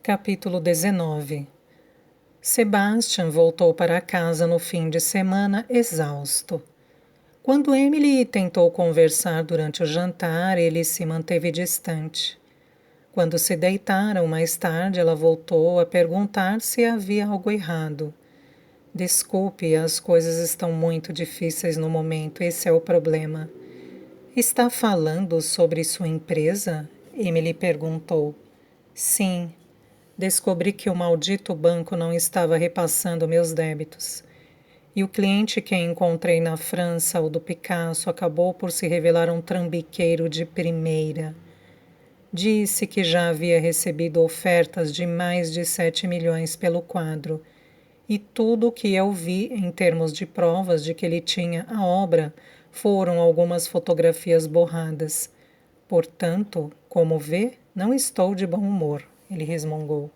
Capítulo 19. Sebastian voltou para casa no fim de semana exausto. Quando Emily tentou conversar durante o jantar, ele se manteve distante. Quando se deitaram mais tarde, ela voltou a perguntar se havia algo errado. Desculpe, as coisas estão muito difíceis no momento, esse é o problema. Está falando sobre sua empresa? Emily perguntou. Sim. Descobri que o maldito banco não estava repassando meus débitos. E o cliente que encontrei na França, o do Picasso, acabou por se revelar um trambiqueiro de primeira. Disse que já havia recebido ofertas de mais de 7 milhões pelo quadro. E tudo o que eu vi em termos de provas de que ele tinha a obra foram algumas fotografias borradas. Portanto, como vê, não estou de bom humor, ele resmungou.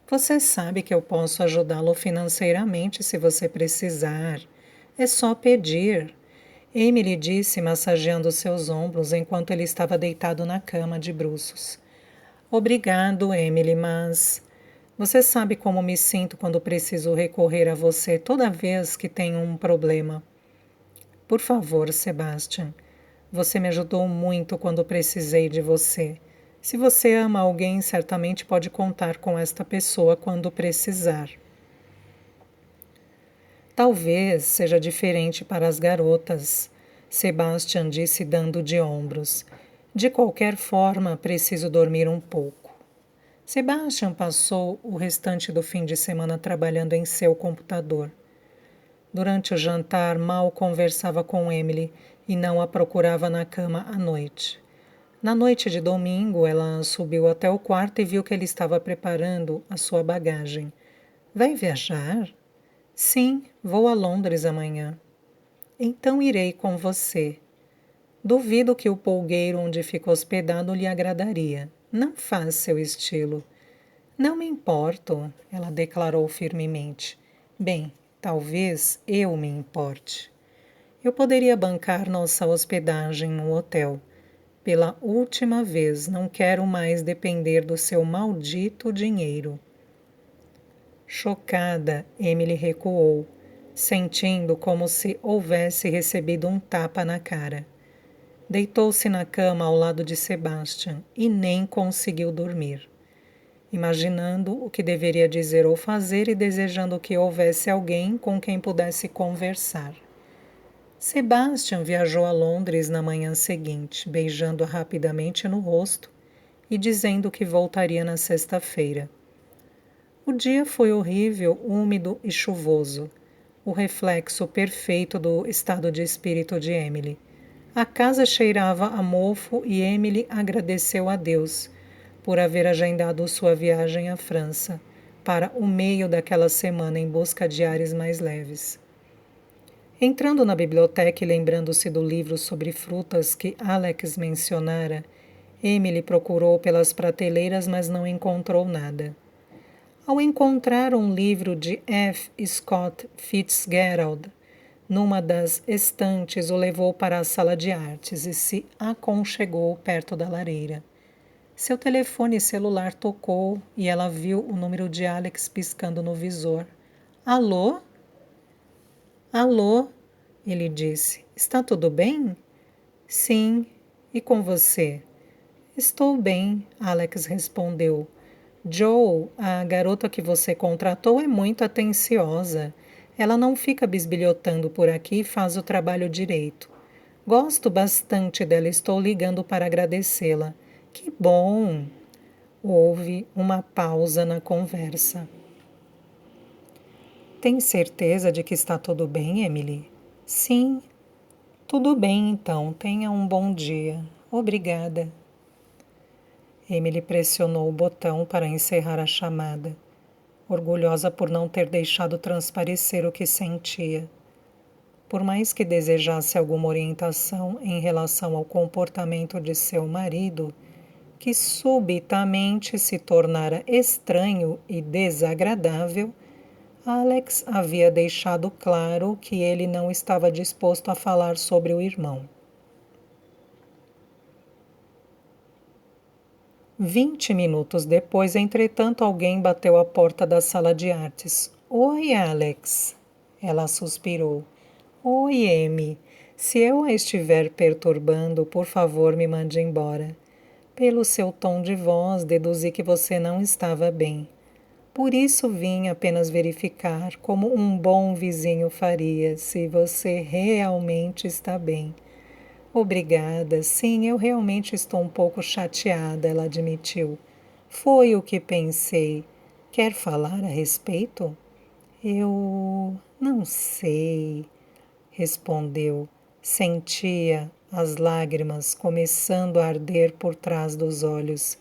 Você sabe que eu posso ajudá-lo financeiramente se você precisar. É só pedir. Emily disse, massageando seus ombros enquanto ele estava deitado na cama de bruços. Obrigado, Emily, mas... Você sabe como me sinto quando preciso recorrer a você toda vez que tenho um problema. Por favor, Sebastian. Você me ajudou muito quando precisei de você. Se você ama alguém, certamente pode contar com esta pessoa quando precisar. Talvez seja diferente para as garotas, Sebastian disse dando de ombros. De qualquer forma, preciso dormir um pouco. Sebastian passou o restante do fim de semana trabalhando em seu computador. Durante o jantar, mal conversava com Emily e não a procurava na cama à noite. Na noite de domingo, ela subiu até o quarto e viu que ele estava preparando a sua bagagem. Vai viajar? Sim, vou a Londres amanhã. Então irei com você. Duvido que o polgueiro onde fica hospedado lhe agradaria. Não faz seu estilo. Não me importo, ela declarou firmemente. Bem, talvez eu me importe. Eu poderia bancar nossa hospedagem no hotel. Pela última vez, não quero mais depender do seu maldito dinheiro. Chocada, Emily recuou, sentindo como se houvesse recebido um tapa na cara. Deitou-se na cama ao lado de Sebastian e nem conseguiu dormir. Imaginando o que deveria dizer ou fazer e desejando que houvesse alguém com quem pudesse conversar. Sebastian viajou a Londres na manhã seguinte, beijando-a rapidamente no rosto e dizendo que voltaria na sexta-feira. O dia foi horrível, úmido e chuvoso, o reflexo perfeito do estado de espírito de Emily. A casa cheirava a mofo e Emily agradeceu a Deus por haver agendado sua viagem à França para o meio daquela semana em busca de ares mais leves. Entrando na biblioteca e lembrando-se do livro sobre frutas que Alex mencionara, Emily procurou pelas prateleiras, mas não encontrou nada. Ao encontrar um livro de F. Scott Fitzgerald, numa das estantes, o levou para a sala de artes e se aconchegou perto da lareira. Seu telefone celular tocou e ela viu o número de Alex piscando no visor. Alô? Alô? Ele disse. Está tudo bem? Sim. E com você? Estou bem, Alex respondeu. Joe, a garota que você contratou é muito atenciosa. Ela não fica bisbilhotando por aqui e faz o trabalho direito. Gosto bastante dela, estou ligando para agradecê-la. Que bom! Houve uma pausa na conversa. Tem certeza de que está tudo bem, Emily? Sim. Tudo bem, então. Tenha um bom dia. Obrigada. Emily pressionou o botão para encerrar a chamada, orgulhosa por não ter deixado transparecer o que sentia. Por mais que desejasse alguma orientação em relação ao comportamento de seu marido, que subitamente se tornara estranho e desagradável, Alex havia deixado claro que ele não estava disposto a falar sobre o irmão. 20 minutos depois, entretanto, alguém bateu à porta da sala de artes. Oi, Alex. Ela suspirou. Oi, Amy. Se eu a estiver perturbando, por favor, me mande embora. Pelo seu tom de voz, deduzi que você não estava bem. Por isso vim apenas verificar, como um bom vizinho faria, se você realmente está bem. Obrigada, sim, eu realmente estou um pouco chateada, ela admitiu. Foi o que pensei. Quer falar a respeito? Eu não sei, respondeu. Sentia as lágrimas começando a arder por trás dos olhos.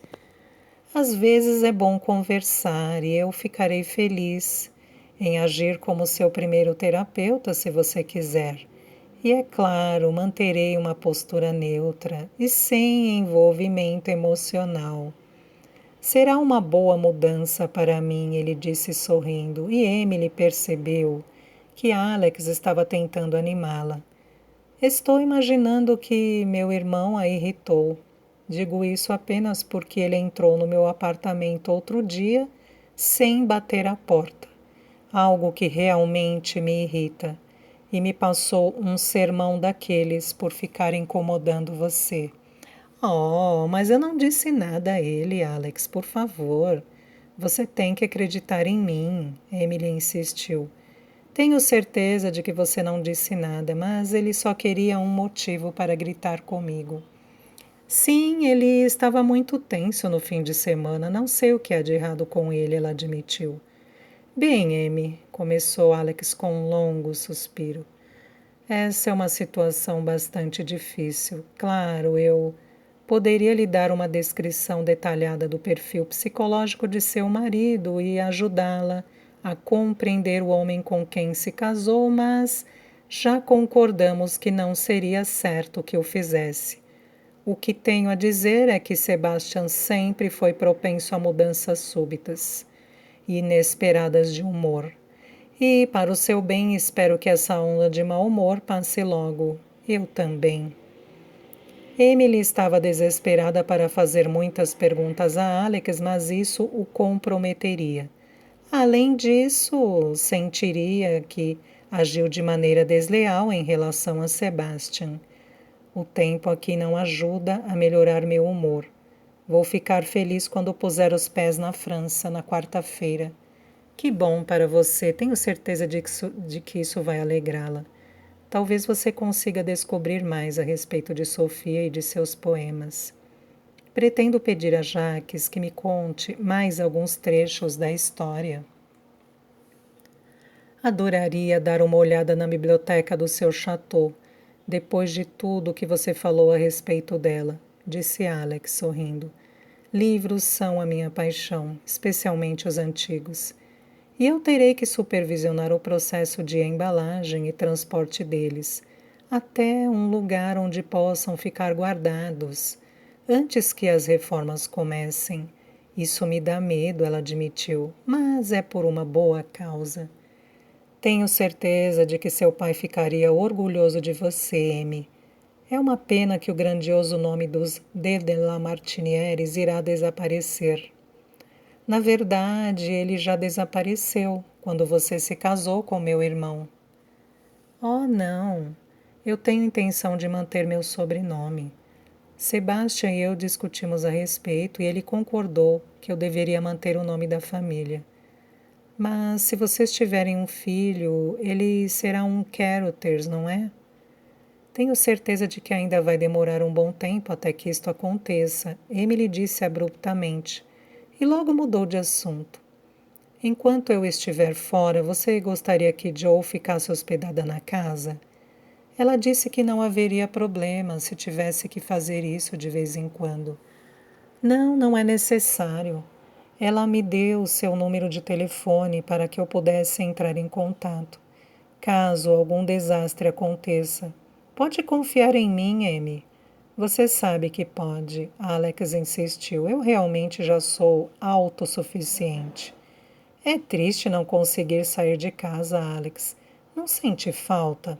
Às vezes é bom conversar e eu ficarei feliz em agir como seu primeiro terapeuta, se você quiser. E é claro, manterei uma postura neutra e sem envolvimento emocional. Será uma boa mudança para mim, ele disse sorrindo, e Emily percebeu que Alex estava tentando animá-la. Estou imaginando que meu irmão a irritou. Digo isso apenas porque ele entrou no meu apartamento outro dia sem bater a porta, algo que realmente me irrita, e me passou um sermão daqueles por ficar incomodando você. Oh, mas eu não disse nada a ele, Alex, por favor. Você tem que acreditar em mim, Emily insistiu. Tenho certeza de que você não disse nada, mas ele só queria um motivo para gritar comigo. Sim, ele estava muito tenso no fim de semana. Não sei o que há de errado com ele, ela admitiu. Bem, Amy, começou Alex com um longo suspiro. Essa é uma situação bastante difícil. Claro, eu poderia lhe dar uma descrição detalhada do perfil psicológico de seu marido e ajudá-la a compreender o homem com quem se casou, mas já concordamos que não seria certo que o fizesse. O que tenho a dizer é que Sebastian sempre foi propenso a mudanças súbitas e inesperadas de humor. E, para o seu bem, espero que essa onda de mau humor passe logo. Eu também. Emily estava desesperada para fazer muitas perguntas a Alex, mas isso o comprometeria. Além disso, sentiria que agiu de maneira desleal em relação a Sebastian. O tempo aqui não ajuda a melhorar meu humor. Vou ficar feliz quando puser os pés na França, na quarta-feira. Que bom para você, tenho certeza de que isso vai alegrá-la. Talvez você consiga descobrir mais a respeito de Sofia e de seus poemas. Pretendo pedir a Jacques que me conte mais alguns trechos da história. Adoraria dar uma olhada na biblioteca do seu chateau, depois de tudo que você falou a respeito dela, disse Alex, sorrindo. Livros são a minha paixão, especialmente os antigos. E eu terei que supervisionar o processo de embalagem e transporte deles, até um lugar onde possam ficar guardados, antes que as reformas comecem. Isso me dá medo, ela admitiu, mas é por uma boa causa. Tenho certeza de que seu pai ficaria orgulhoso de você, Amy. É uma pena que o grandioso nome dos de la Martinières irá desaparecer. Na verdade, ele já desapareceu quando você se casou com meu irmão. Oh, não. Eu tenho intenção de manter meu sobrenome. Sebastian e eu discutimos a respeito e ele concordou que eu deveria manter o nome da família. Mas se vocês tiverem um filho, ele será um Carothers, não é? Tenho certeza de que ainda vai demorar um bom tempo até que isto aconteça, Emily disse abruptamente, e logo mudou de assunto. Enquanto eu estiver fora, você gostaria que Joe ficasse hospedada na casa? Ela disse que não haveria problema se tivesse que fazer isso de vez em quando. Não, não é necessário. Ela me deu o seu número de telefone para que eu pudesse entrar em contato, caso algum desastre aconteça. Pode confiar em mim, Amy. Você sabe que pode, Alex insistiu. Eu realmente já sou autossuficiente. É triste não conseguir sair de casa, Alex. Não sente falta?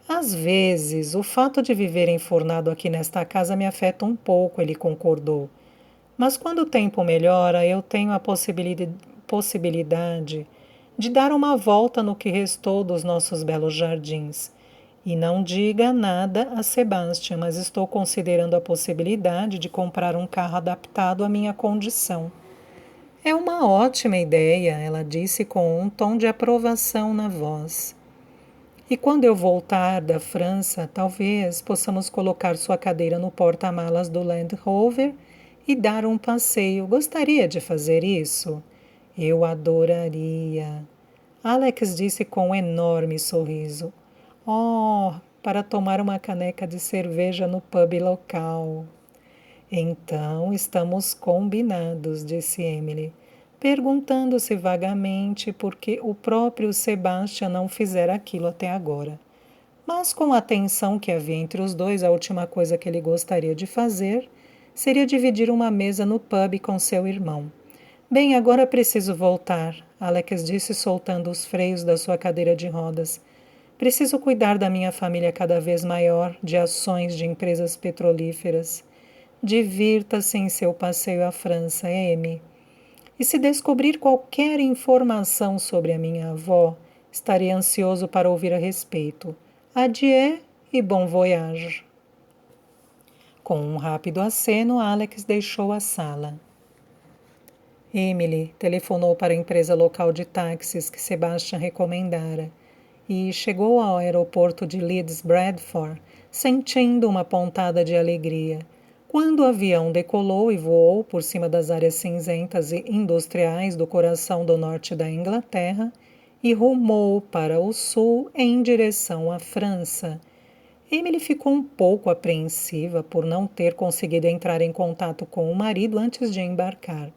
Às vezes, o fato de viver enfurnado aqui nesta casa me afeta um pouco, ele concordou. Mas quando o tempo melhora, eu tenho a possibilidade de dar uma volta no que restou dos nossos belos jardins. E não diga nada a Sebastian, mas estou considerando a possibilidade de comprar um carro adaptado à minha condição. É uma ótima ideia, ela disse com um tom de aprovação na voz. E quando eu voltar da França, talvez possamos colocar sua cadeira no porta-malas do Land Rover e dar um passeio. Gostaria de fazer isso? Eu adoraria. Alex disse com um enorme sorriso. Oh, para tomar uma caneca de cerveja no pub local. Então, estamos combinados, disse Emily, perguntando-se vagamente por que o próprio Sebastian não fizera aquilo até agora. Mas com a tensão que havia entre os dois, a última coisa que ele gostaria de fazer seria dividir uma mesa no pub com seu irmão. Bem, agora preciso voltar, Alex disse soltando os freios da sua cadeira de rodas. Preciso cuidar da minha família cada vez maior, de ações de empresas petrolíferas. Divirta-se em seu passeio à França, Amy. E se descobrir qualquer informação sobre a minha avó, estarei ansioso para ouvir a respeito. Adieu e bom voyage. Com um rápido aceno, Alex deixou a sala. Emily telefonou para a empresa local de táxis que Sebastian recomendara e chegou ao aeroporto de Leeds Bradford sentindo uma pontada de alegria. Quando o avião decolou e voou por cima das áreas cinzentas e industriais do coração do norte da Inglaterra e rumou para o sul em direção à França, Emily ficou um pouco apreensiva por não ter conseguido entrar em contato com o marido antes de embarcar.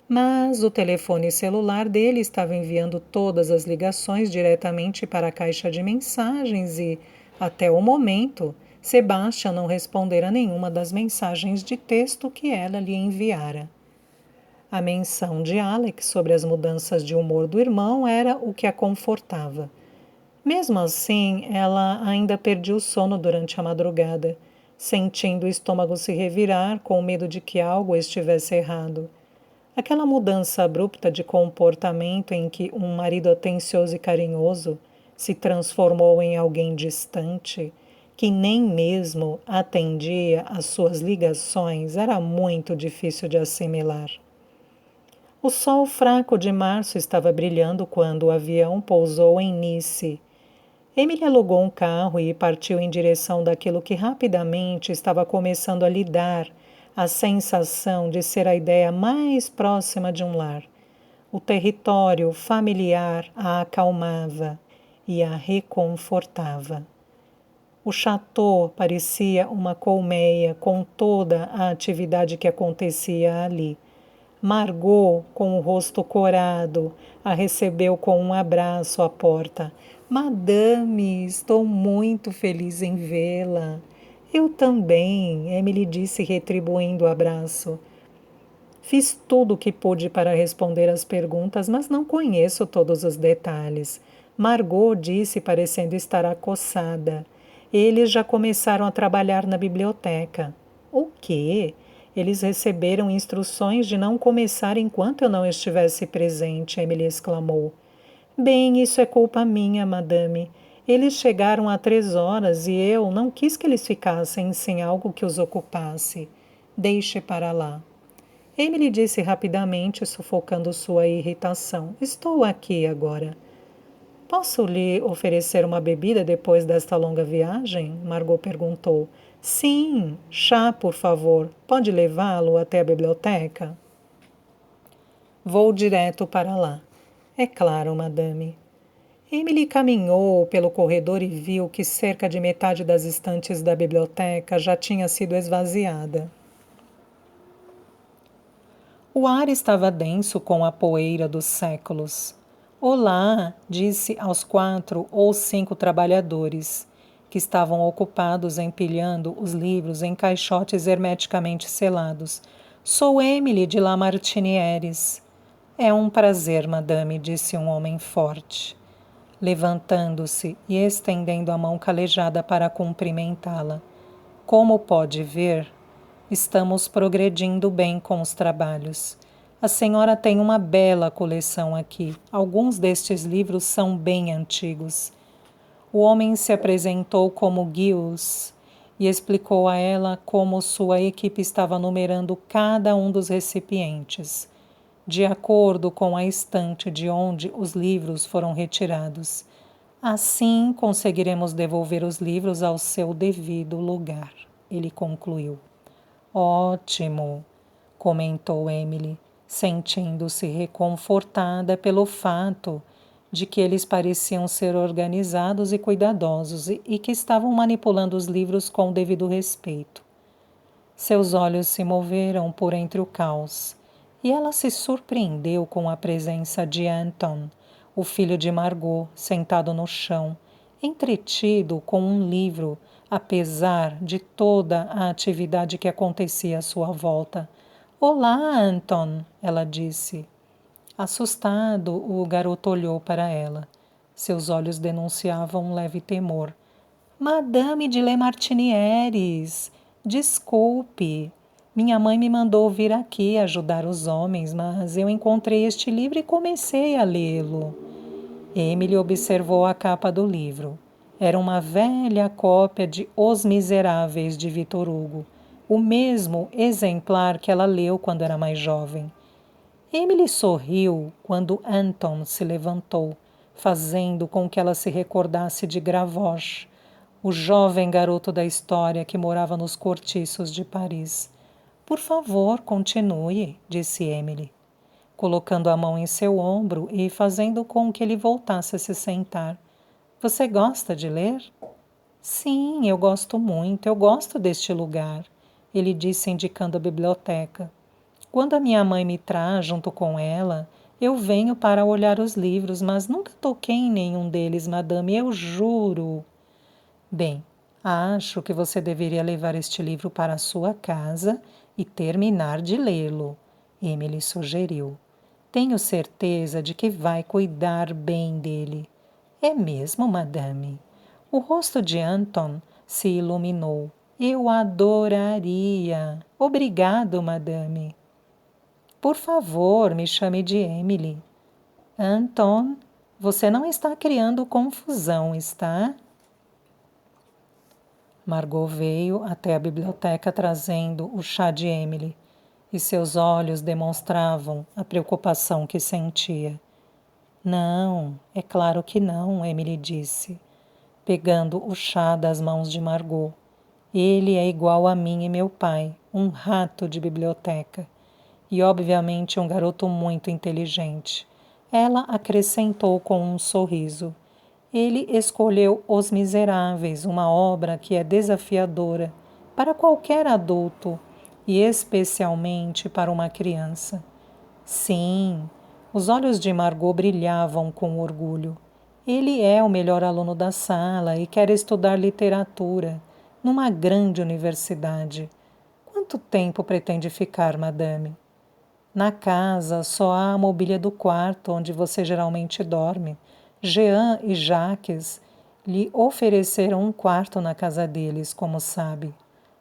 Mas o telefone celular dele estava enviando todas as ligações diretamente para a caixa de mensagens e, até o momento, Sebastian não respondera nenhuma das mensagens de texto que ela lhe enviara. A menção de Alex sobre as mudanças de humor do irmão era o que a confortava. Mesmo assim, ela ainda perdia o sono durante a madrugada, sentindo o estômago se revirar com medo de que algo estivesse errado. Aquela mudança abrupta de comportamento em que um marido atencioso e carinhoso se transformou em alguém distante, que nem mesmo atendia às suas ligações, era muito difícil de assimilar. O sol fraco de março estava brilhando quando o avião pousou em Nice. Emily alugou um carro e partiu em direção daquilo que rapidamente estava começando a lhe dar a sensação de ser a ideia mais próxima de um lar. O território familiar a acalmava e a reconfortava. O chateau parecia uma colmeia com toda a atividade que acontecia ali. Margot, com o rosto corado, a recebeu com um abraço à porta. Madame, estou muito feliz em vê-la. Eu também, Emily disse retribuindo o abraço. Fiz tudo o que pude para responder às perguntas, mas não conheço todos os detalhes. Margot disse, parecendo estar acossada. Eles já começaram a trabalhar na biblioteca. O quê? Eles receberam instruções de não começar enquanto eu não estivesse presente, Emily exclamou. Bem, isso é culpa minha, madame. Eles chegaram há 3 horas e eu não quis que eles ficassem sem algo que os ocupasse. Deixe para lá. Emily disse rapidamente, sufocando sua irritação. Estou aqui agora. Posso lhe oferecer uma bebida depois desta longa viagem? Margot perguntou. Sim, chá, por favor. Pode levá-lo até a biblioteca? Vou direto para lá. É claro, madame. Emily caminhou pelo corredor e viu que cerca de metade das estantes da biblioteca já tinha sido esvaziada. O ar estava denso com a poeira dos séculos. Olá, disse aos 4 ou 5 trabalhadores, que estavam ocupados empilhando os livros em caixotes hermeticamente selados. Sou Emily de Lamartinières. É um prazer, madame, disse um homem forte, levantando-se e estendendo a mão calejada para cumprimentá-la. Como pode ver, Estamos progredindo bem com os trabalhos. A senhora tem uma bela coleção aqui. Alguns destes livros são bem antigos. O homem se apresentou como Giles e explicou a ela como sua equipe estava numerando cada um dos recipientes, de acordo com a estante de onde os livros foram retirados. Assim conseguiremos devolver os livros ao seu devido lugar, ele concluiu. Ótimo, comentou Emily, sentindo-se reconfortada pelo fato de que eles pareciam ser organizados e cuidadosos e que estavam manipulando os livros com o devido respeito. Seus olhos se moveram por entre o caos e ela se surpreendeu com a presença de Anton, o filho de Margot, sentado no chão, entretido com um livro, apesar de toda a atividade que acontecia à sua volta. Olá, Anton, ela disse. Assustado, o garoto olhou para ela. Seus olhos denunciavam um leve temor. Madame de Lamartinières, desculpe. Minha mãe me mandou vir aqui ajudar os homens, mas eu encontrei este livro e comecei a lê-lo. Emily observou a capa do livro. Era uma velha cópia de Os Miseráveis de Victor Hugo, o mesmo exemplar que ela leu quando era mais jovem. Emily sorriu quando Anton se levantou, fazendo com que ela se recordasse de Gavroche, o jovem garoto da história que morava nos cortiços de Paris. Por favor, continue, disse Emily, colocando a mão em seu ombro e fazendo com que ele voltasse a se sentar. Você gosta de ler? Sim, eu gosto muito, eu gosto deste lugar, ele disse indicando a biblioteca. Quando a minha mãe me traz junto com ela, eu venho para olhar os livros, mas nunca toquei em nenhum deles, madame, eu juro. Bem, acho que você deveria levar este livro para a sua casa e terminar de lê-lo, Emily sugeriu. Tenho certeza de que vai cuidar bem dele. É mesmo, madame? O rosto de Anton se iluminou. Eu adoraria. Obrigado, madame. Por favor, me chame de Emily. Anton, você não está criando confusão, está? Margot veio até a biblioteca trazendo o chá de Emily, e seus olhos demonstravam a preocupação que sentia. Não, é claro que não, Emily disse, pegando o chá das mãos de Margot. Ele é igual a mim e meu pai, um rato de biblioteca. E obviamente um garoto muito inteligente. Ela acrescentou com um sorriso. Ele escolheu Os Miseráveis, uma obra que é desafiadora para qualquer adulto e especialmente para uma criança. Sim, os olhos de Margot brilhavam com orgulho. Ele é o melhor aluno da sala e quer estudar literatura numa grande universidade. Quanto tempo pretende ficar, madame? Na casa só há a mobília do quarto onde você geralmente dorme. Jean e Jacques lhe ofereceram um quarto na casa deles, como sabe.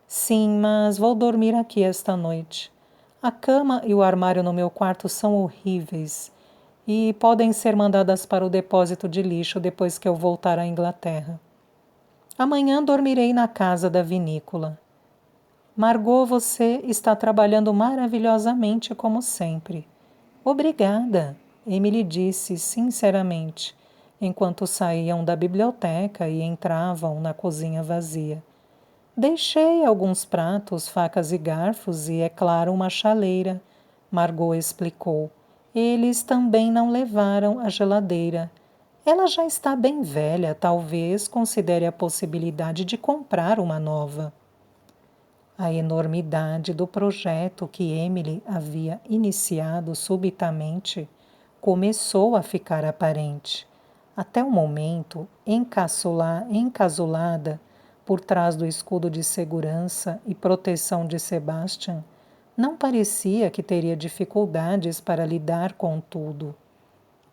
Sim, mas vou dormir aqui esta noite. A cama e o armário no meu quarto são horríveis e podem ser mandadas para o depósito de lixo depois que eu voltar à Inglaterra. Amanhã dormirei na casa da vinícola. Margot, você está trabalhando maravilhosamente como sempre. Obrigada, Emily disse sinceramente, enquanto saíam da biblioteca e entravam na cozinha vazia. Deixei alguns pratos, facas e garfos e, é claro, uma chaleira, Margot explicou. Eles também não levaram a geladeira. Ela já está bem velha, talvez considere a possibilidade de comprar uma nova. A enormidade do projeto que Emily havia iniciado subitamente começou a ficar aparente. Até o momento, encasulada por trás do escudo de segurança e proteção de Sebastian, não parecia que teria dificuldades para lidar com tudo.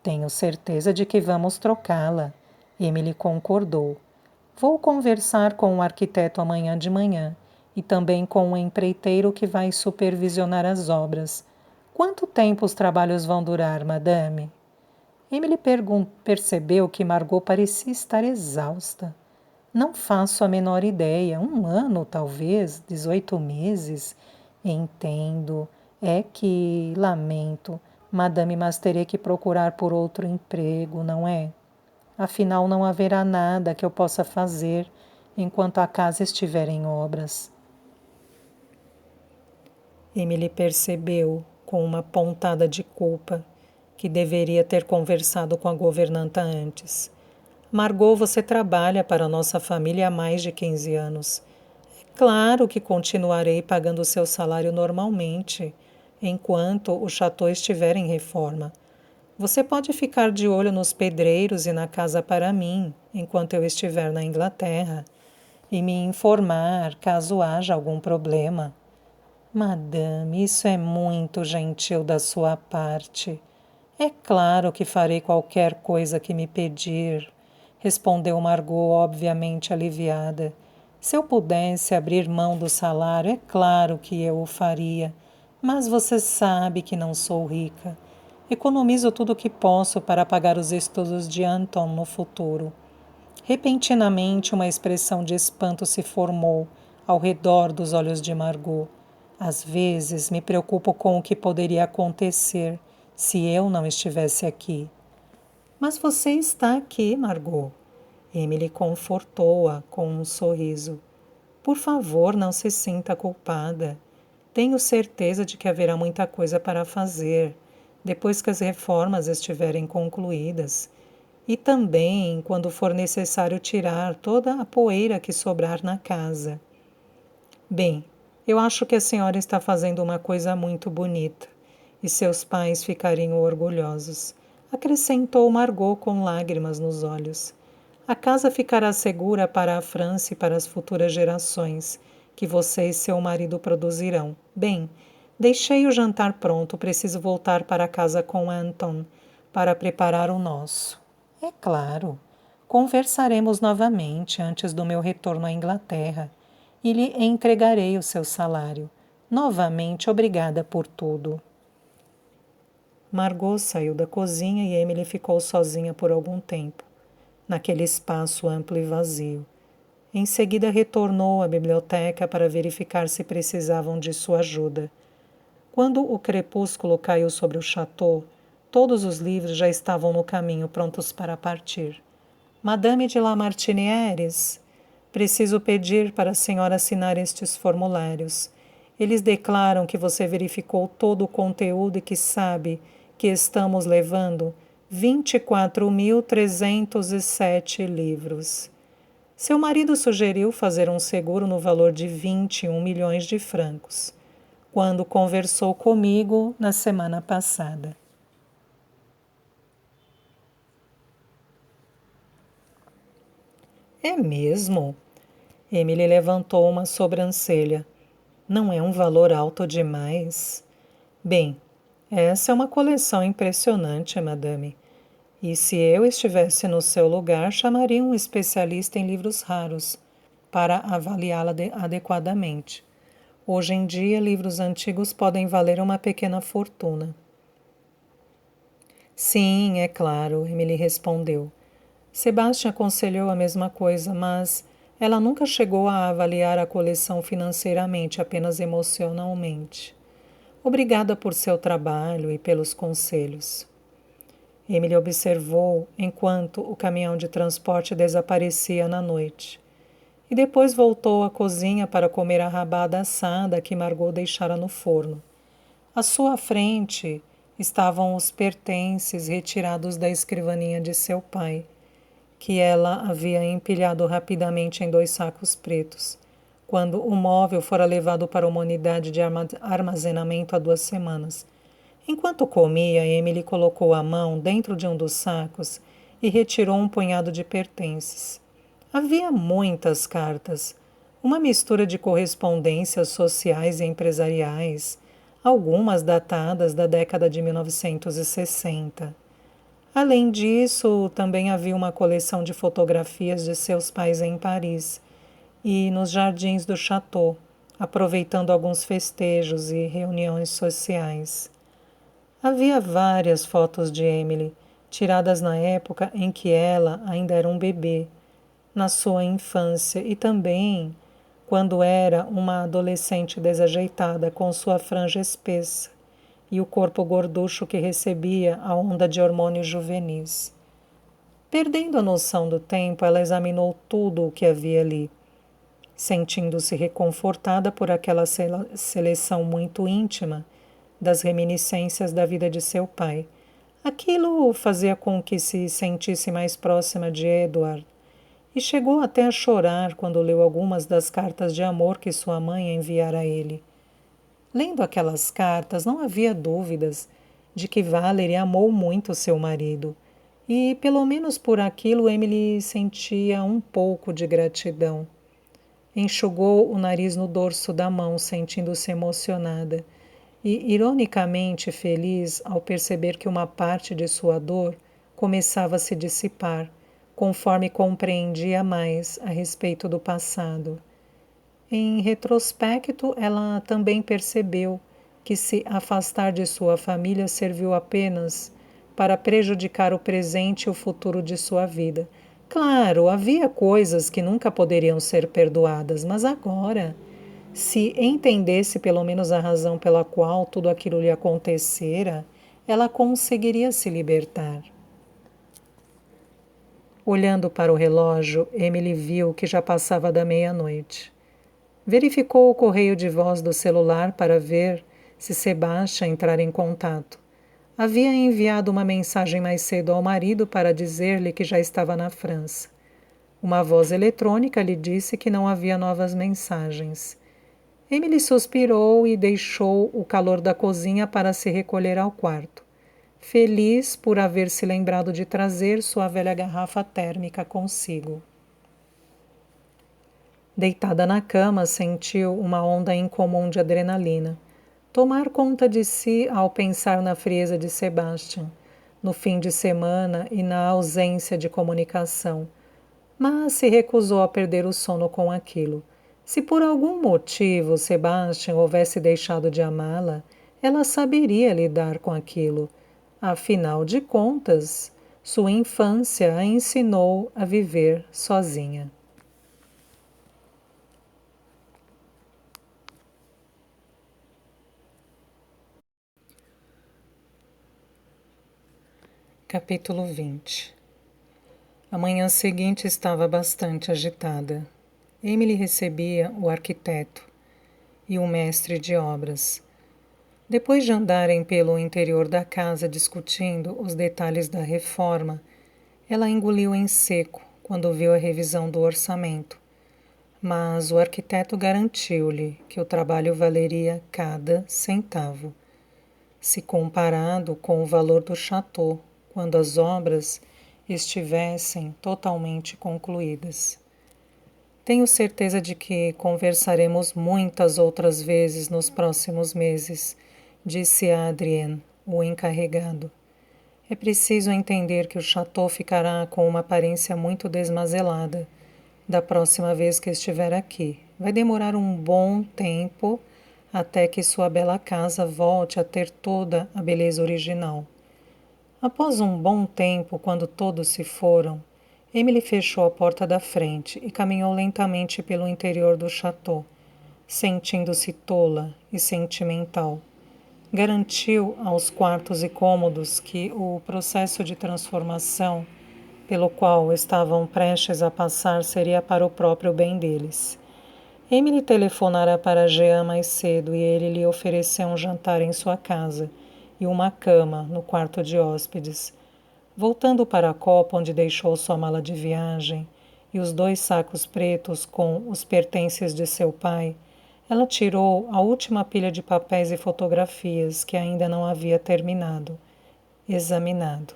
Tenho certeza de que vamos trocá-la, Emily concordou. Vou conversar com o arquiteto amanhã de manhã e também com um empreiteiro que vai supervisionar as obras. Quanto tempo os trabalhos vão durar, madame? Emily percebeu que Margot parecia estar exausta. Não faço a menor ideia. 1 ano, talvez, 18 meses. Entendo. É que, lamento, madame, mas terei que procurar por outro emprego, não é? Afinal, não haverá nada que eu possa fazer enquanto a casa estiver em obras. Emily percebeu, com uma pontada de culpa, que deveria ter conversado com a governanta antes. Margot, você trabalha para nossa família há mais de 15 anos. É claro que continuarei pagando seu salário normalmente, enquanto o chateau estiver em reforma. Você pode ficar de olho nos pedreiros e na casa para mim, enquanto eu estiver na Inglaterra, e me informar caso haja algum problema. Madame, isso é muito gentil da sua parte. É claro que farei qualquer coisa que me pedir, respondeu Margot, obviamente aliviada. Se eu pudesse abrir mão do salário, é claro que eu o faria, mas você sabe que não sou rica. Economizo tudo o que posso para pagar os estudos de Anton no futuro. Repentinamente, uma expressão de espanto se formou ao redor dos olhos de Margot. Às vezes, me preocupo com o que poderia acontecer se eu não estivesse aqui. Mas você está aqui, Margot. Emily confortou-a com um sorriso. Por favor, não se sinta culpada. Tenho certeza de que haverá muita coisa para fazer, depois que as reformas estiverem concluídas. E também quando for necessário tirar toda a poeira que sobrar na casa. Bem, eu acho que a senhora está fazendo uma coisa muito bonita, e seus pais ficariam orgulhosos, acrescentou Margot com lágrimas nos olhos. A casa ficará segura para a França e para as futuras gerações, que você e seu marido produzirão. Bem, deixei o jantar pronto, preciso voltar para casa com Anton para preparar o nosso. É claro, conversaremos novamente antes do meu retorno à Inglaterra e lhe entregarei o seu salário. Novamente, obrigada por tudo. Margot saiu da cozinha e Emily ficou sozinha por algum tempo, naquele espaço amplo e vazio. Em seguida retornou à biblioteca para verificar se precisavam de sua ajuda. Quando o crepúsculo caiu sobre o chateau, todos os livros já estavam no caminho, prontos para partir. Madame de Lamartinières, preciso pedir para a senhora assinar estes formulários. Eles declaram que você verificou todo o conteúdo e que sabe que estamos levando 24.307 livros. Seu marido sugeriu fazer um seguro no valor de 21 milhões de francos, quando conversou comigo na semana passada. É mesmo? Emily levantou uma sobrancelha. Não é um valor alto demais? Bem, essa é uma coleção impressionante, madame. E se eu estivesse no seu lugar, chamaria um especialista em livros raros para avaliá-la adequadamente. Hoje em dia, livros antigos podem valer uma pequena fortuna. Sim, é claro, Emily respondeu. Sebastian aconselhou a mesma coisa, mas ela nunca chegou a avaliar a coleção financeiramente, apenas emocionalmente. Obrigada por seu trabalho e pelos conselhos. Emily observou enquanto o caminhão de transporte desaparecia na noite. E depois voltou à cozinha para comer a rabada assada que Margot deixara no forno. À sua frente estavam os pertences retirados da escrivaninha de seu pai, que ela havia empilhado rapidamente em 2 sacos pretos, quando o móvel fora levado para uma unidade de armazenamento há 2 semanas. Enquanto comia, Emily colocou a mão dentro de um dos sacos e retirou um punhado de pertences. Havia muitas cartas, uma mistura de correspondências sociais e empresariais, algumas datadas da década de 1960. Além disso, também havia uma coleção de fotografias de seus pais em Paris e nos jardins do chateau, aproveitando alguns festejos e reuniões sociais. Havia várias fotos de Emily, tiradas na época em que ela ainda era um bebê, na sua infância e também quando era uma adolescente desajeitada com sua franja espessa e o corpo gorducho que recebia a onda de hormônios juvenis. Perdendo a noção do tempo, ela examinou tudo o que havia ali, sentindo-se reconfortada por aquela seleção muito íntima das reminiscências da vida de seu pai. Aquilo fazia com que se sentisse mais próxima de Edward, e chegou até a chorar quando leu algumas das cartas de amor que sua mãe enviara a ele. Lendo aquelas cartas, não havia dúvidas de que Valerie amou muito seu marido, e pelo menos por aquilo Emily sentia um pouco de gratidão. Enxugou o nariz no dorso da mão, sentindo-se emocionada e ironicamente feliz ao perceber que uma parte de sua dor começava a se dissipar, conforme compreendia mais a respeito do passado. Em retrospecto, ela também percebeu que se afastar de sua família serviu apenas para prejudicar o presente e o futuro de sua vida. Claro, havia coisas que nunca poderiam ser perdoadas, mas agora, se entendesse pelo menos a razão pela qual tudo aquilo lhe acontecera, ela conseguiria se libertar. Olhando para o relógio, Emily viu que já passava da meia-noite. Verificou o correio de voz do celular para ver se Sebastian entrara em contato. Havia enviado uma mensagem mais cedo ao marido para dizer-lhe que já estava na França. Uma voz eletrônica lhe disse que não havia novas mensagens. Emily suspirou e deixou o calor da cozinha para se recolher ao quarto, feliz por haver se lembrado de trazer sua velha garrafa térmica consigo. Deitada na cama, sentiu uma onda incomum de adrenalina tomar conta de si ao pensar na frieza de Sebastian, no fim de semana e na ausência de comunicação, mas se recusou a perder o sono com aquilo. Se por algum motivo Sebastian houvesse deixado de amá-la, ela saberia lidar com aquilo. Afinal de contas, sua infância a ensinou a viver sozinha. Capítulo 20. A manhã seguinte estava bastante agitada. Emily recebia o arquiteto e o mestre de obras. Depois de andarem pelo interior da casa discutindo os detalhes da reforma, ela engoliu em seco quando viu a revisão do orçamento. Mas o arquiteto garantiu-lhe que o trabalho valeria cada centavo, se comparado com o valor do chateau, quando as obras estivessem totalmente concluídas. Tenho certeza de que conversaremos muitas outras vezes nos próximos meses, disse a Adrienne, o encarregado. É preciso entender que o chateau ficará com uma aparência muito desmazelada da próxima vez que estiver aqui. Vai demorar um bom tempo até que sua bela casa volte a ter toda a beleza original. Após um bom tempo, quando todos se foram, Emily fechou a porta da frente e caminhou lentamente pelo interior do chateau, sentindo-se tola e sentimental. Garantiu aos quartos e cômodos que o processo de transformação pelo qual estavam prestes a passar seria para o próprio bem deles. Emily telefonara para Jean mais cedo e ele lhe ofereceu um jantar em sua casa e uma cama no quarto de hóspedes. Voltando para a copa onde deixou sua mala de viagem e os 2 sacos pretos com os pertences de seu pai, ela tirou a última pilha de papéis e fotografias que ainda não havia terminado, examinado.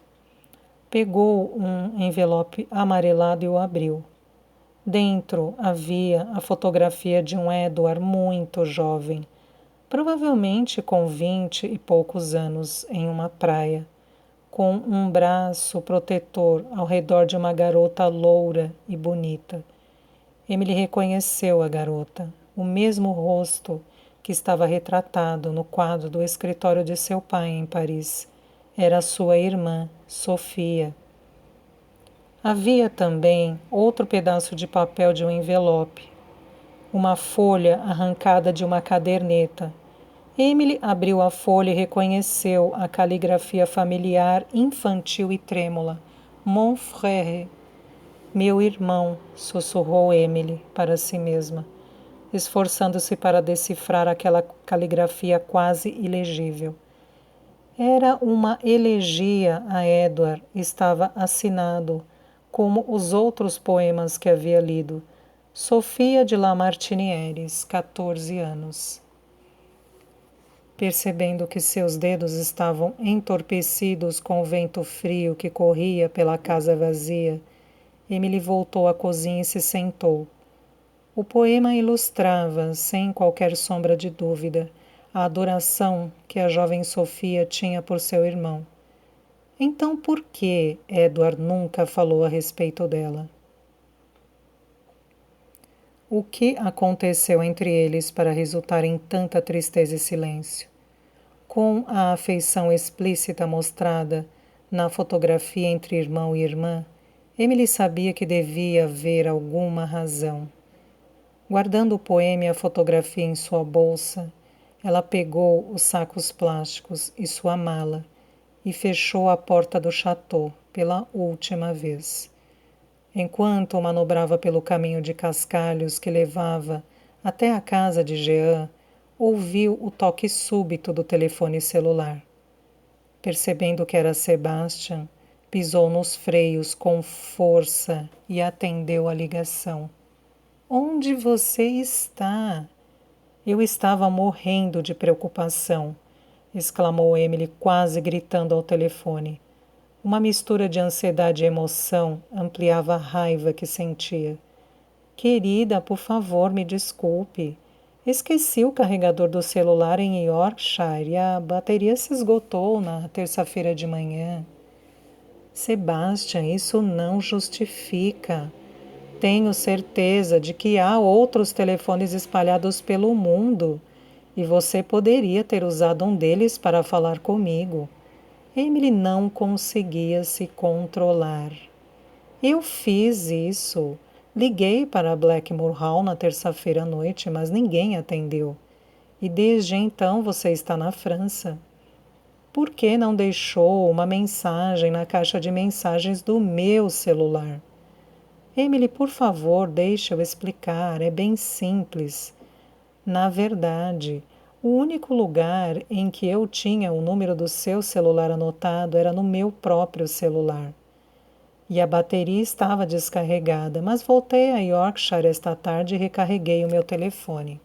Pegou um envelope amarelado e o abriu. Dentro havia a fotografia de um Edward muito jovem, provavelmente com 20 e poucos anos, em uma praia, com um braço protetor ao redor de uma garota loura e bonita. Emily reconheceu a garota. o mesmo rosto que estava retratado no quadro do escritório de seu pai em Paris. Era sua irmã, Sofia. Havia também outro pedaço de papel de um envelope, uma folha arrancada de uma caderneta. Emily abriu a folha e reconheceu a caligrafia familiar, infantil e trêmula. Mon frère. Meu irmão, sussurrou Emily para si mesma, esforçando-se para decifrar aquela caligrafia quase ilegível. Era uma elegia a Edward, estava assinado, como os outros poemas que havia lido. Sofia de Lamartinières, 14 anos. Percebendo que seus dedos estavam entorpecidos com o vento frio que corria pela casa vazia, Emily voltou à cozinha e se sentou. O poema ilustrava, sem qualquer sombra de dúvida, a adoração que a jovem Sofia tinha por seu irmão. Então por que Edward nunca falou a respeito dela? O que aconteceu entre eles para resultar em tanta tristeza e silêncio? Com a afeição explícita mostrada na fotografia entre irmão e irmã, Emily sabia que devia haver alguma razão. Guardando o poema e a fotografia em sua bolsa, ela pegou os sacos plásticos e sua mala e fechou a porta do chateau pela última vez. Enquanto manobrava pelo caminho de cascalhos que levava até a casa de Jean, ouviu o toque súbito do telefone celular. Percebendo que era Sebastian, pisou nos freios com força e atendeu a ligação. Onde você está? Eu estava morrendo de preocupação, exclamou Emily, quase gritando ao telefone. Uma mistura de ansiedade e emoção ampliava a raiva que sentia. Querida, por favor, me desculpe. Esqueci o carregador do celular em Yorkshire e a bateria se esgotou na terça-feira de manhã. Sebastian, isso não justifica. Tenho certeza de que há outros telefones espalhados pelo mundo e você poderia ter usado um deles para falar comigo. Emily não conseguia se controlar. Eu fiz isso. Liguei para Blackmore Hall na terça-feira à noite, mas ninguém atendeu. E desde então você está na França. Por que não deixou uma mensagem na caixa de mensagens do meu celular? Emily, por favor, deixe eu explicar. É bem simples. Na verdade, o único lugar em que eu tinha o número do seu celular anotado era no meu próprio celular. E a bateria estava descarregada, mas voltei a Yorkshire esta tarde e recarreguei o meu telefone.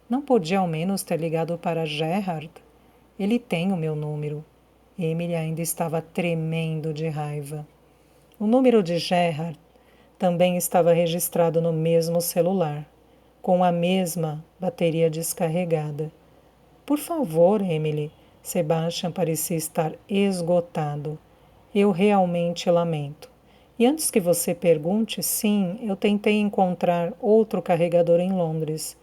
Não podia ao menos ter ligado para Gerard? Ele tem o meu número. Emily ainda estava tremendo de raiva. O número de Gerard também estava registrado no mesmo celular, com a mesma bateria descarregada. Por favor, Emily, Sebastian parecia estar esgotado. Eu realmente lamento. E antes que você pergunte, sim, eu tentei encontrar outro carregador em Londres.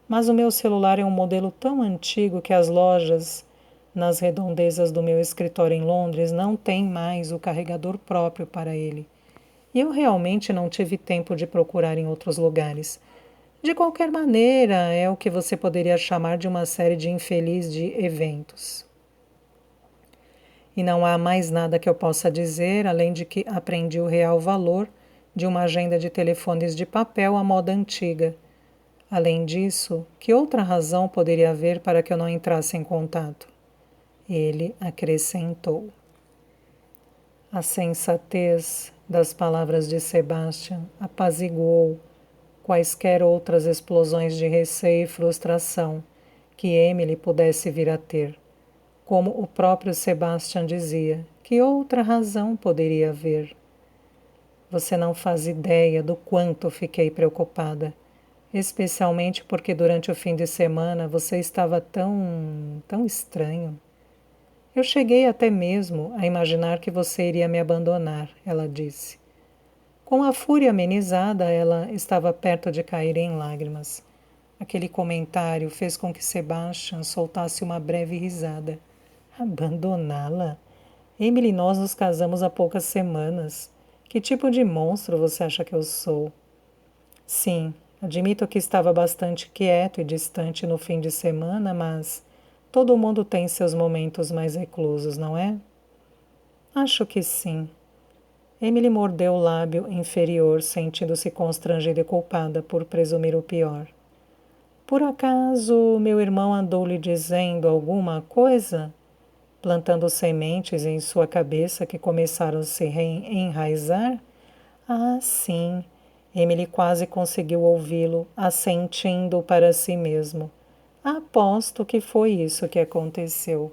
Mas o meu celular é um modelo tão antigo que as lojas nas redondezas do meu escritório em Londres não têm mais o carregador próprio para ele. E eu realmente não tive tempo de procurar em outros lugares. De qualquer maneira, é o que você poderia chamar de uma série de infeliz de eventos. E não há mais nada que eu possa dizer, além de que aprendi o real valor de uma agenda de telefones de papel à moda antiga. Além disso, que outra razão poderia haver para que eu não entrasse em contato? Ele acrescentou. A sensatez das palavras de Sebastian apaziguou quaisquer outras explosões de receio e frustração que Emily pudesse vir a ter. Como o próprio Sebastian dizia, que outra razão poderia haver? Você não faz ideia do quanto fiquei preocupada, especialmente porque durante o fim de semana você estava tão estranho. Eu cheguei até mesmo a imaginar que você iria me abandonar, ela disse. Com a fúria amenizada, ela estava perto de cair em lágrimas. Aquele comentário fez com que Sebastian soltasse uma breve risada. Abandoná-la? Emily e nós nos casamos há poucas semanas. Que tipo de monstro você acha que eu sou? Sim, admito que estava bastante quieto e distante no fim de semana, mas todo mundo tem seus momentos mais reclusos, não é? Acho que sim. Emily mordeu o lábio inferior, sentindo-se constrangida e culpada por presumir o pior. Por acaso meu irmão andou lhe dizendo alguma coisa? Plantando sementes em sua cabeça que começaram a se enraizar? Ah, sim. Emily quase conseguiu ouvi-lo, assentindo para si mesmo. Aposto que foi isso que aconteceu.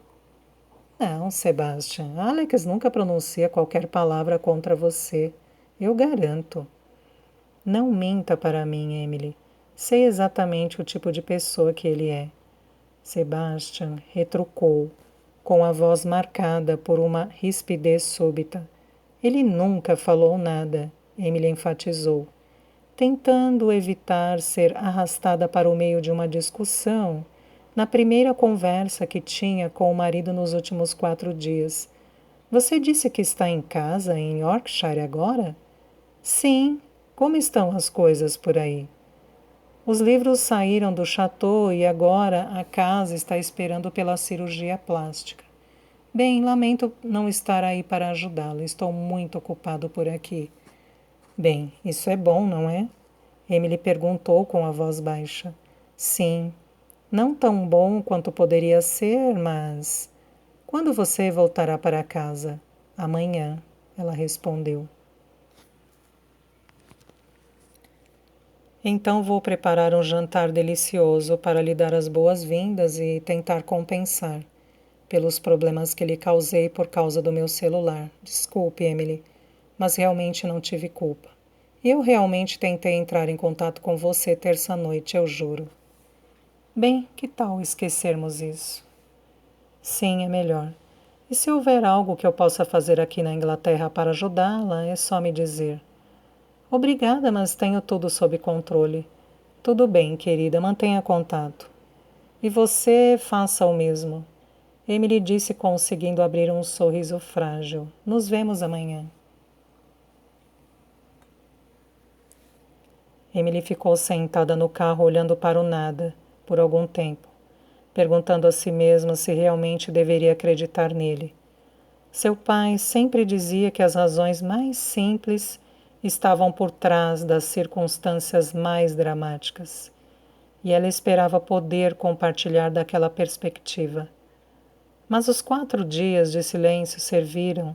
Não, Sebastian, Alex nunca pronuncia qualquer palavra contra você. Eu garanto. Não minta para mim, Emily. Sei exatamente o tipo de pessoa que ele é. Sebastian retrucou, com a voz marcada por uma rispidez súbita. Ele nunca falou nada, Emily enfatizou, tentando evitar ser arrastada para o meio de uma discussão na primeira conversa que tinha com o marido nos últimos 4 dias. Você disse que está em casa, em Yorkshire agora? Sim. Como estão as coisas por aí? Os livros saíram do chateau e agora a casa está esperando pela cirurgia plástica. Bem, lamento não estar aí para ajudá-lo. Estou muito ocupado por aqui. Bem, isso é bom, não é? Emily perguntou com a voz baixa. Sim, não tão bom quanto poderia ser, mas... Quando você voltará para casa? Amanhã, ela respondeu. Então vou preparar um jantar delicioso para lhe dar as boas-vindas e tentar compensar pelos problemas que lhe causei por causa do meu celular. Desculpe, Emily, mas realmente não tive culpa. Eu realmente tentei entrar em contato com você terça-noite, eu juro. Bem, que tal esquecermos isso? Sim, é melhor. E se houver algo que eu possa fazer aqui na Inglaterra para ajudá-la, é só me dizer. Obrigada, mas tenho tudo sob controle. Tudo bem, querida, mantenha contato. E você faça o mesmo. Emily disse, conseguindo abrir um sorriso frágil. Nos vemos amanhã. Emily ficou sentada no carro olhando para o nada, por algum tempo, perguntando a si mesma se realmente deveria acreditar nele. Seu pai sempre dizia que as razões mais simples estavam por trás das circunstâncias mais dramáticas, e ela esperava poder compartilhar daquela perspectiva. Mas os 4 dias de silêncio serviram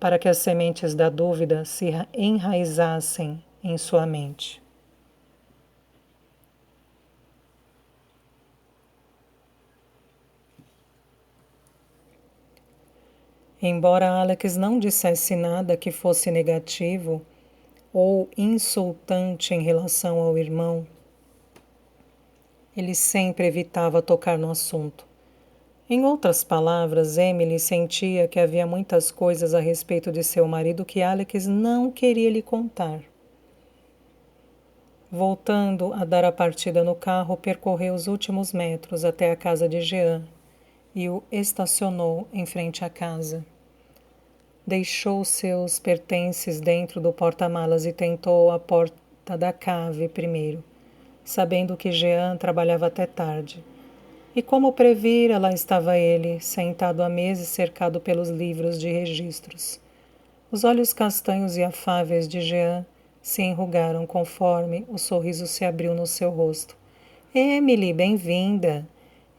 para que as sementes da dúvida se enraizassem em sua mente. Embora Alex não dissesse nada que fosse negativo ou insultante em relação ao irmão, ele sempre evitava tocar no assunto. Em outras palavras, Emily sentia que havia muitas coisas a respeito de seu marido que Alex não queria lhe contar. Voltando a dar a partida no carro, percorreu os últimos metros até a casa de Jean e o estacionou em frente à casa. Deixou seus pertences dentro do porta-malas e tentou a porta da cave primeiro, sabendo que Jean trabalhava até tarde. E como previra, lá estava ele, sentado à mesa e cercado pelos livros de registros. Os olhos castanhos e afáveis de Jean se enrugaram conforme o sorriso se abriu no seu rosto. Emily, bem-vinda!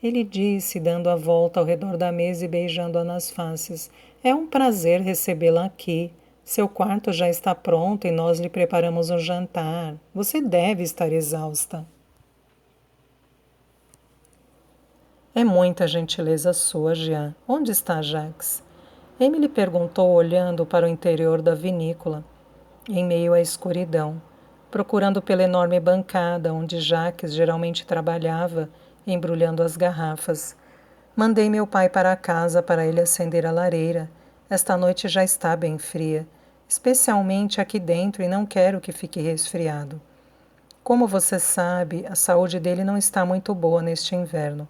Ele disse, dando a volta ao redor da mesa e beijando-a nas faces. É um prazer recebê-la aqui. Seu quarto já está pronto e nós lhe preparamos um jantar. Você deve estar exausta. É muita gentileza sua, Jean. Onde está Jacques? Emily perguntou, olhando para o interior da vinícola, em meio à escuridão, procurando pela enorme bancada onde Jacques geralmente trabalhava, embrulhando as garrafas. Mandei meu pai para casa para ele acender a lareira. Esta noite já está bem fria, especialmente aqui dentro, e não quero que fique resfriado. Como você sabe, a saúde dele não está muito boa neste inverno.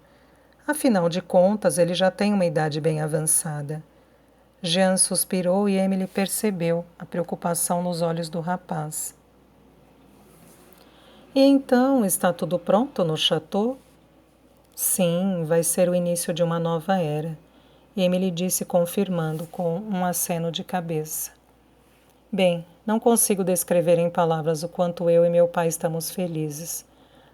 Afinal de contas, ele já tem uma idade bem avançada. Jean suspirou e Emily percebeu a preocupação nos olhos do rapaz. E então, está tudo pronto no chateau? Sim, vai ser o início de uma nova era. Emily disse, confirmando com um aceno de cabeça. Bem, não consigo descrever em palavras o quanto eu e meu pai estamos felizes,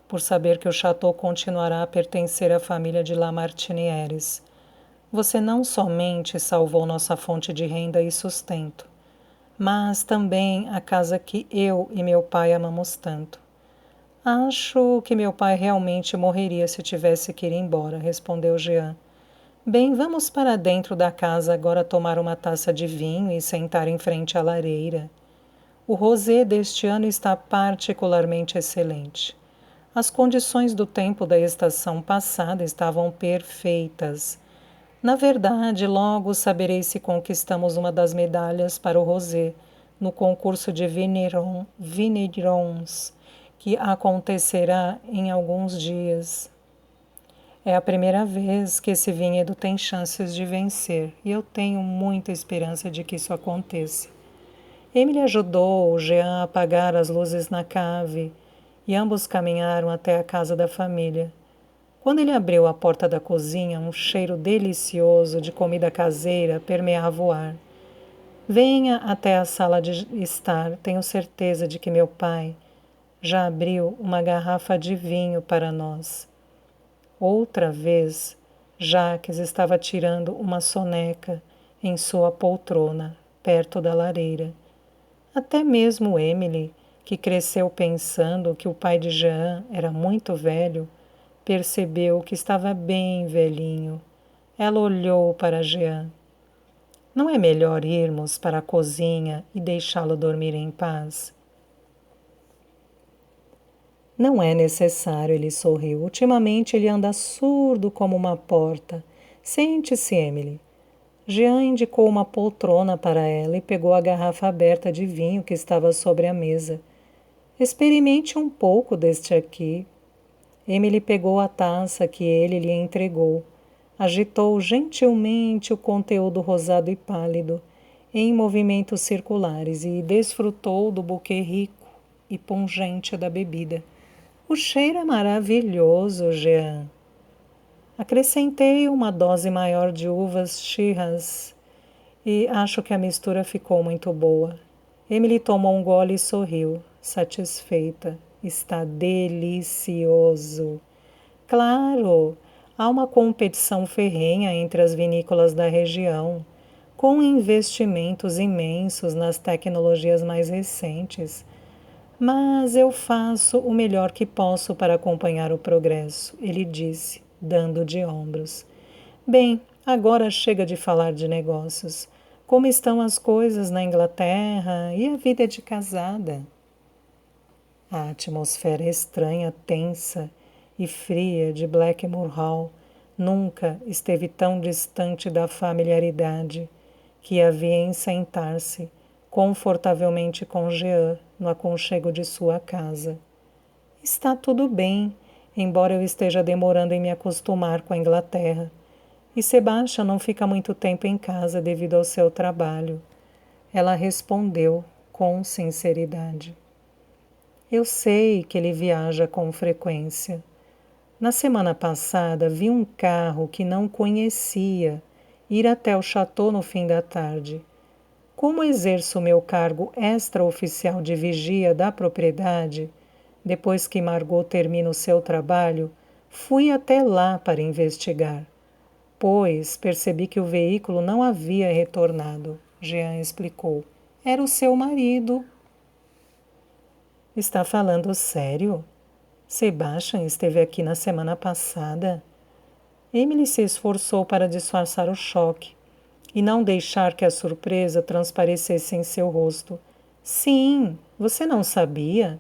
por saber que o chateau continuará a pertencer à família de Lamartinières. Você não somente salvou nossa fonte de renda e sustento, mas também a casa que eu e meu pai amamos tanto. Acho que meu pai realmente morreria se tivesse que ir embora, respondeu Jean. Bem, vamos para dentro da casa agora tomar uma taça de vinho e sentar em frente à lareira. O rosé deste ano está particularmente excelente. As condições do tempo da estação passada estavam perfeitas. Na verdade, logo saberei se conquistamos uma das medalhas para o rosé no concurso de vignerons, que acontecerá em alguns dias. É a primeira vez que esse vinhedo tem chances de vencer e eu tenho muita esperança de que isso aconteça. Emily ajudou Jean a apagar as luzes na cave e ambos caminharam até a casa da família. Quando ele abriu a porta da cozinha, um cheiro delicioso de comida caseira permeava o ar. Venha até a sala de estar, tenho certeza de que meu pai já abriu uma garrafa de vinho para nós. Outra vez, Jacques estava tirando uma soneca em sua poltrona, perto da lareira. Até mesmo Emily, que cresceu pensando que o pai de Jean era muito velho, percebeu que estava bem velhinho. Ela olhou para Jean. Não é melhor irmos para a cozinha e deixá-lo dormir em paz? Não é necessário, ele sorriu. Ultimamente ele anda surdo como uma porta. Sente-se, Emily. Jean indicou uma poltrona para ela e pegou a garrafa aberta de vinho que estava sobre a mesa. Experimente um pouco deste aqui. Emily pegou a taça que ele lhe entregou. Agitou gentilmente o conteúdo rosado e pálido, em movimentos circulares, e desfrutou do buquê rico e pungente da bebida. O cheiro é maravilhoso, Jean. Acrescentei uma dose maior de uvas Shiraz e acho que a mistura ficou muito boa. Emily tomou um gole e sorriu, satisfeita. Está delicioso. Claro, há uma competição ferrenha entre as vinícolas da região, com investimentos imensos nas tecnologias mais recentes. Mas eu faço o melhor que posso para acompanhar o progresso, ele disse, dando de ombros. Bem, agora chega de falar de negócios. Como estão as coisas na Inglaterra e a vida de casada? A atmosfera estranha, tensa e fria de Blackmore Hall nunca esteve tão distante da familiaridade que havia em sentar-se confortavelmente com Jean no aconchego de sua casa. Está tudo bem, embora eu esteja demorando em me acostumar com a Inglaterra. E Sebastian não fica muito tempo em casa devido ao seu trabalho. Ela respondeu com sinceridade. Eu sei que ele viaja com frequência. Na semana passada vi um carro que não conhecia ir até o chateau no fim da tarde. Como exerço meu cargo extraoficial de vigia da propriedade, depois que Margot termina o seu trabalho, fui até lá para investigar. Pois percebi que o veículo não havia retornado, Jean explicou. Era o seu marido. Está falando sério? Sebastian esteve aqui na semana passada? Emily se esforçou para disfarçar o choque e não deixar que a surpresa transparecesse em seu rosto. Sim, você não sabia?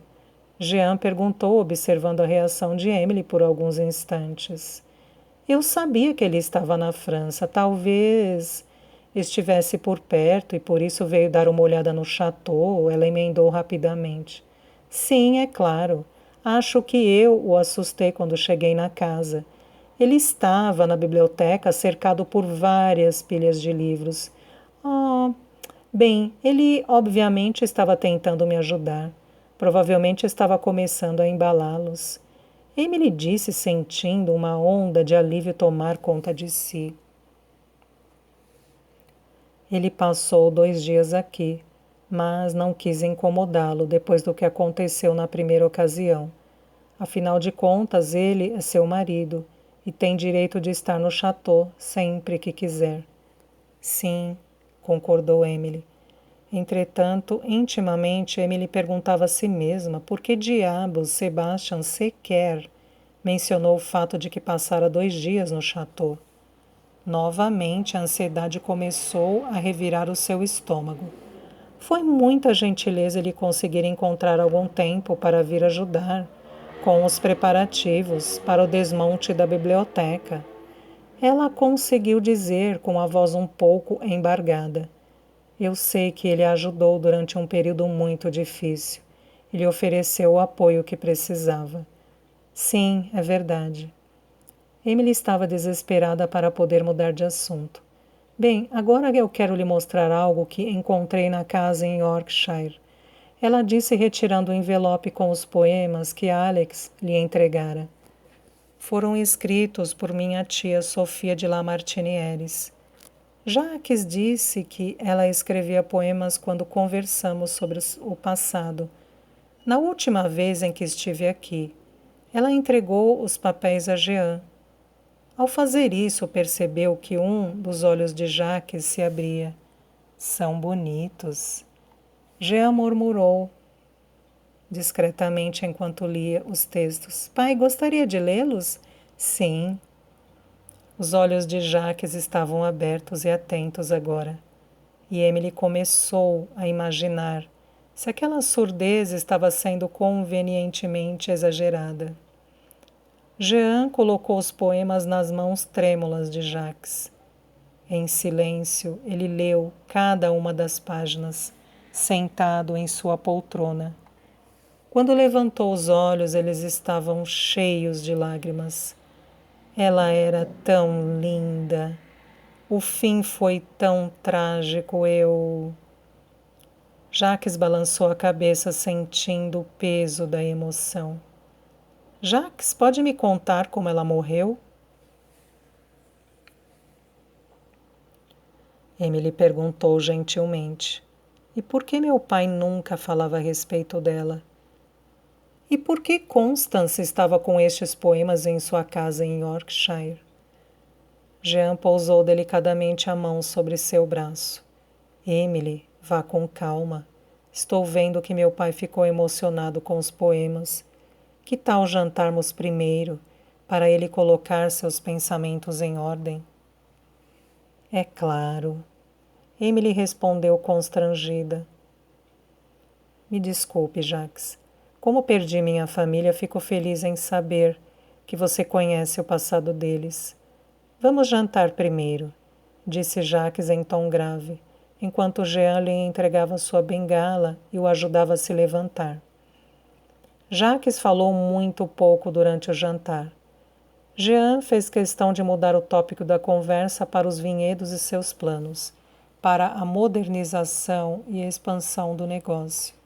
Jean perguntou, observando a reação de Emily por alguns instantes. Eu sabia que ele estava na França, talvez estivesse por perto e por isso veio dar uma olhada no chateau, ela emendou rapidamente. Sim, é claro. Acho que eu o assustei quando cheguei na casa. Ele estava na biblioteca cercado por várias pilhas de livros. Oh, bem, ele obviamente estava tentando me ajudar. Provavelmente estava começando a embalá-los. Emily disse, sentindo uma onda de alívio tomar conta de si. Ele passou 2 dias aqui, mas não quis incomodá-lo depois do que aconteceu na primeira ocasião. Afinal de contas, ele é seu marido e tem direito de estar no chateau sempre que quiser. Sim, concordou Emily. Entretanto, intimamente, Emily perguntava a si mesma por que diabos Sebastian sequer mencionou o fato de que passara 2 dias no chateau. Novamente, a ansiedade começou a revirar o seu estômago. Foi muita gentileza ele conseguir encontrar algum tempo para vir ajudar com os preparativos para o desmonte da biblioteca. Ela conseguiu dizer com a voz um pouco embargada. Eu sei que ele a ajudou durante um período muito difícil. Ele ofereceu o apoio que precisava. Sim, é verdade. Emily estava desesperada para poder mudar de assunto. Bem, agora eu quero lhe mostrar algo que encontrei na casa em Yorkshire. Ela disse retirando o envelope com os poemas que Alex lhe entregara. Foram escritos por minha tia Sofia de Lamartinières. Jacques disse que ela escrevia poemas quando conversamos sobre o passado. Na última vez em que estive aqui, ela entregou os papéis a Jean. Ao fazer isso, percebeu que um dos olhos de Jacques se abria. São bonitos. Jean murmurou discretamente enquanto lia os textos. Pai, gostaria de lê-los? Sim. Os olhos de Jacques estavam abertos e atentos agora. E Emily começou a imaginar se aquela surdez estava sendo convenientemente exagerada. Jean colocou os poemas nas mãos trêmulas de Jacques. Em silêncio, ele leu cada uma das páginas, sentado em sua poltrona. Quando levantou os olhos, eles estavam cheios de lágrimas. Ela era tão linda. O fim foi tão trágico. Jacques balançou a cabeça, sentindo o peso da emoção. Jacques, pode me contar como ela morreu? Emily perguntou gentilmente. E por que meu pai nunca falava a respeito dela? E por que Constance estava com estes poemas em sua casa em Yorkshire? Jean pousou delicadamente a mão sobre seu braço. Emily, vá com calma. Estou vendo que meu pai ficou emocionado com os poemas. Que tal jantarmos primeiro, para ele colocar seus pensamentos em ordem? É claro. Emily respondeu constrangida. Me desculpe, Jacques. Como perdi minha família, fico feliz em saber que você conhece o passado deles. Vamos jantar primeiro, disse Jacques em tom grave, enquanto Jean lhe entregava sua bengala e o ajudava a se levantar. Jacques falou muito pouco durante o jantar. Jean fez questão de mudar o tópico da conversa para os vinhedos e seus planos, para a modernização e expansão do negócio.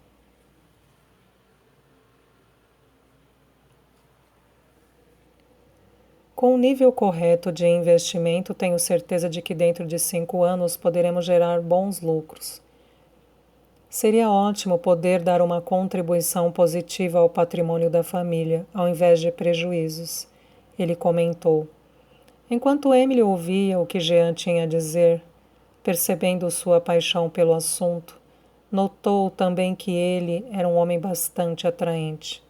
Com o nível correto de investimento, tenho certeza de que dentro de 5 anos poderemos gerar bons lucros. Seria ótimo poder dar uma contribuição positiva ao patrimônio da família, ao invés de prejuízos, ele comentou. Enquanto Emily ouvia o que Jean tinha a dizer, percebendo sua paixão pelo assunto, notou também que ele era um homem bastante atraente.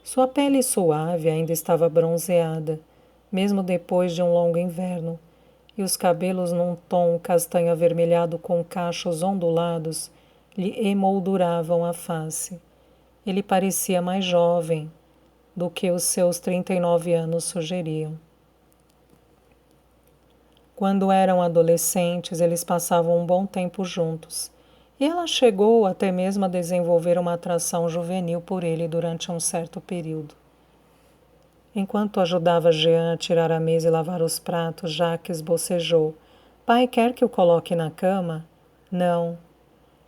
Sua pele suave ainda estava bronzeada, mesmo depois de um longo inverno, e os cabelos num tom castanho avermelhado com cachos ondulados lhe emolduravam a face. Ele parecia mais jovem do que os seus 39 anos sugeriam. Quando eram adolescentes, eles passavam um bom tempo juntos, E ela chegou até mesmo a desenvolver uma atração juvenil por ele durante um certo período. Enquanto ajudava Jean a tirar a mesa e lavar os pratos, Jacques bocejou. Pai quer que o coloque na cama? Não.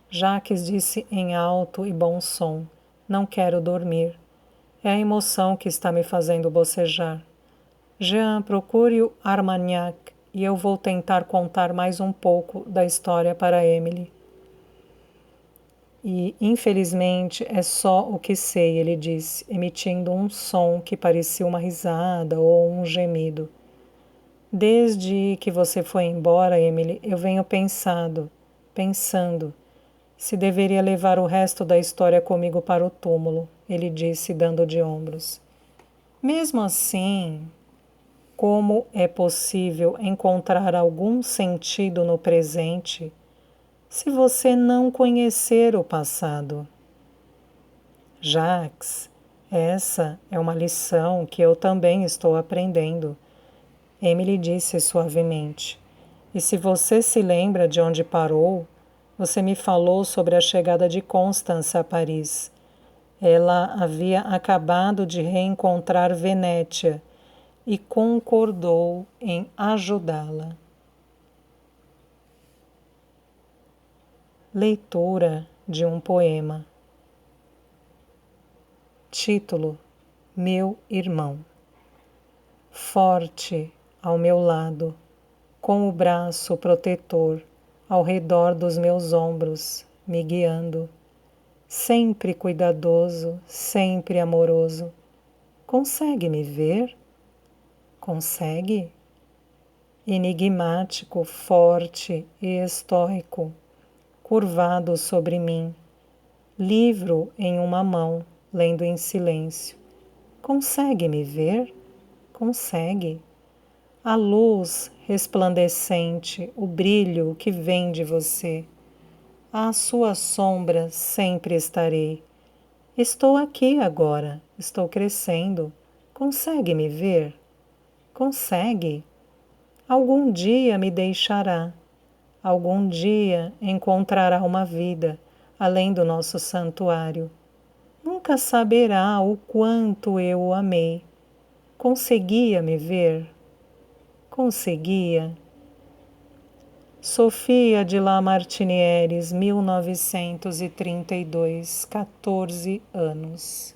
Jacques disse em alto e bom som. Não quero dormir. É a emoção que está me fazendo bocejar. Jean, procure o Armagnac e eu vou tentar contar mais um pouco da história para Emily. E, infelizmente, é só o que sei, ele disse, emitindo um som que parecia uma risada ou um gemido. Desde que você foi embora, Emily, eu venho pensando, se deveria levar o resto da história comigo para o túmulo, ele disse, dando de ombros. Mesmo assim, como é possível encontrar algum sentido no presente se você não conhecer o passado? Jacques, essa é uma lição que eu também estou aprendendo, Emily disse suavemente. E se você se lembra de onde parou, você me falou sobre a chegada de Constance a Paris. Ela havia acabado de reencontrar Venétia e concordou em ajudá-la. Leitura de um poema. Título: Meu irmão. Forte ao meu lado, com o braço protetor ao redor dos meus ombros, me guiando. Sempre cuidadoso, sempre amoroso. Consegue me ver? Consegue? Enigmático, forte e estoico, curvado sobre mim, livro em uma mão, lendo em silêncio. Consegue me ver? Consegue. A luz resplandecente, o brilho que vem de você. À sua sombra sempre estarei. Estou aqui agora, estou crescendo. Consegue me ver? Consegue? Algum dia me deixará. Algum dia encontrará uma vida além do nosso santuário. Nunca saberá o quanto eu o amei. Conseguia me ver? Conseguia. Sofia de Lamartinières, 1932, 14 anos.